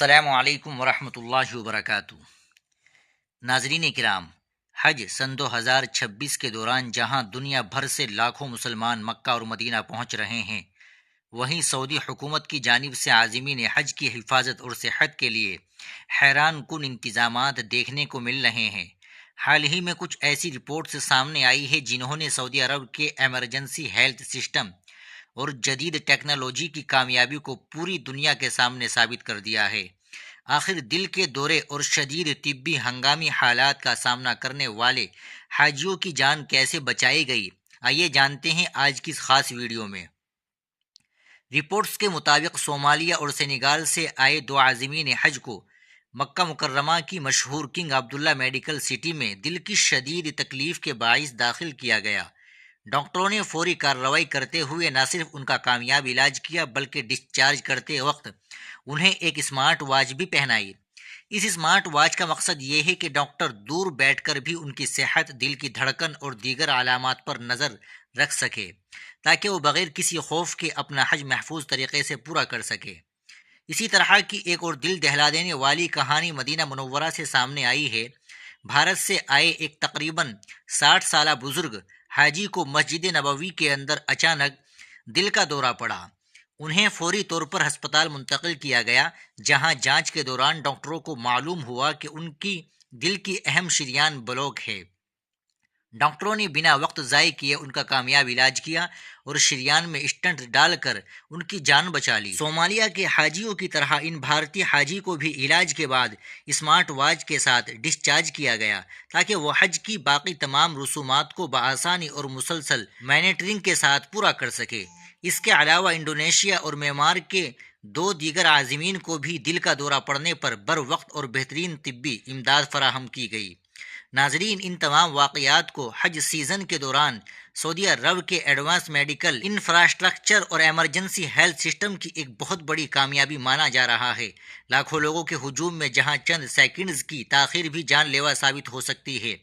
السلام علیکم ورحمۃ اللہ وبرکاتہ۔ ناظرین کرام، حج سن 2026 کے دوران جہاں دنیا بھر سے لاکھوں مسلمان مکہ اور مدینہ پہنچ رہے ہیں، وہیں سعودی حکومت کی جانب سے عازمین حج کی حفاظت اور صحت کے لیے حیران کن انتظامات دیکھنے کو مل رہے ہیں۔ حال ہی میں کچھ ایسی رپورٹس سامنے آئی ہے جنہوں نے سعودی عرب کے ایمرجنسی ہیلتھ سسٹم اور جدید ٹیکنالوجی کی کامیابی کو پوری دنیا کے سامنے ثابت کر دیا ہے۔ آخر دل کے دورے اور شدید طبی ہنگامی حالات کا سامنا کرنے والے حاجیوں کی جان کیسے بچائی گئی، آئیے جانتے ہیں آج کی اس خاص ویڈیو میں۔ رپورٹس کے مطابق صومالیہ اور سینیگال سے آئے دو عازمین حج کو مکہ مکرمہ کی مشہور کنگ عبداللہ میڈیکل سٹی میں دل کی شدید تکلیف کے باعث داخل کیا گیا۔ ڈاکٹروں نے فوری کارروائی کرتے ہوئے نہ صرف ان کا کامیاب علاج کیا بلکہ ڈسچارج کرتے وقت انہیں ایک اسمارٹ واچ بھی پہنائی۔ اس اسمارٹ واچ کا مقصد یہ ہے کہ ڈاکٹر دور بیٹھ کر بھی ان کی صحت، دل کی دھڑکن اور دیگر علامات پر نظر رکھ سکے تاکہ وہ بغیر کسی خوف کے اپنا حج محفوظ طریقے سے پورا کر سکے۔ اسی طرح کی ایک اور دل دہلا دینے والی کہانی مدینہ منورہ سے سامنے آئی ہے۔ بھارت سے آئے ایک تقریباً 60 سالہ بزرگ حاجی کو مسجد نبوی کے اندر اچانک دل کا دورہ پڑا۔ انہیں فوری طور پر ہسپتال منتقل کیا گیا، جہاں جانچ کے دوران ڈاکٹروں کو معلوم ہوا کہ ان کی دل کی اہم شریان بلاک ہے۔ ڈاکٹروں نے بنا وقت ضائع کیے ان کا کامیاب علاج کیا اور شریان میں اسٹنٹ ڈال کر ان کی جان بچا لی۔ صومالیہ کے حاجیوں کی طرح ان بھارتی حاجی کو بھی علاج کے بعد اسمارٹ واچ کے ساتھ ڈسچارج کیا گیا تاکہ وہ حج کی باقی تمام رسومات کو بآسانی اور مسلسل مانیٹرنگ کے ساتھ پورا کر سکے۔ اس کے علاوہ انڈونیشیا اور میانمار کے دو دیگر عازمین کو بھی دل کا دورہ پڑنے پر بروقت اور بہترین طبی امداد فراہم کی گئی۔ ناظرین، ان تمام واقعات کو حج سیزن کے دوران سعودی عرب کے ایڈوانس میڈیکل انفراسٹرکچر اور ایمرجنسی ہیلتھ سسٹم کی ایک بہت بڑی کامیابی مانا جا رہا ہے۔ لاکھوں لوگوں کے ہجوم میں جہاں چند سیکنڈز کی تاخیر بھی جان لیوا ثابت ہو سکتی ہے،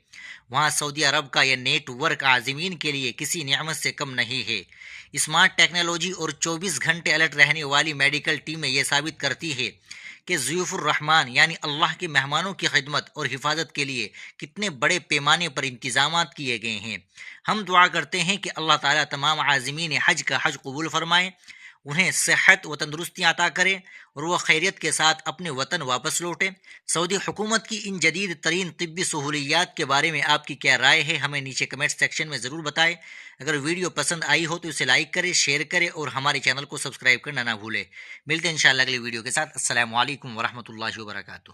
وہاں سعودی عرب کا یہ نیٹ ورک عازمین کے لیے کسی نعمت سے کم نہیں ہے۔ اسمارٹ ٹیکنالوجی اور 24 گھنٹے الرٹ رہنے والی میڈیکل ٹیمیں یہ ثابت کرتی ہے کہ ضیوف الرحمن یعنی اللہ کے مہمانوں کی خدمت اور حفاظت کے لیے کتنے بڑے پیمانے پر انتظامات کیے گئے ہیں۔ ہم دعا کرتے ہیں کہ اللہ تعالیٰ تمام عازمین حج کا حج قبول فرمائے، انہیں صحت و تندرستی عطا کرے اور وہ خیریت کے ساتھ اپنے وطن واپس لوٹیں۔ سعودی حکومت کی ان جدید ترین طبی سہولیات کے بارے میں آپ کی کیا رائے ہے، ہمیں نیچے کمنٹ سیکشن میں ضرور بتائیں۔ اگر ویڈیو پسند آئی ہو تو اسے لائک کریں، شیئر کریں اور ہمارے چینل کو سبسکرائب کرنا نہ بھولیں۔ ملتے ہیں انشاءاللہ اگلی ویڈیو کے ساتھ۔ السلام علیکم ورحمۃ اللہ وبرکاتہ۔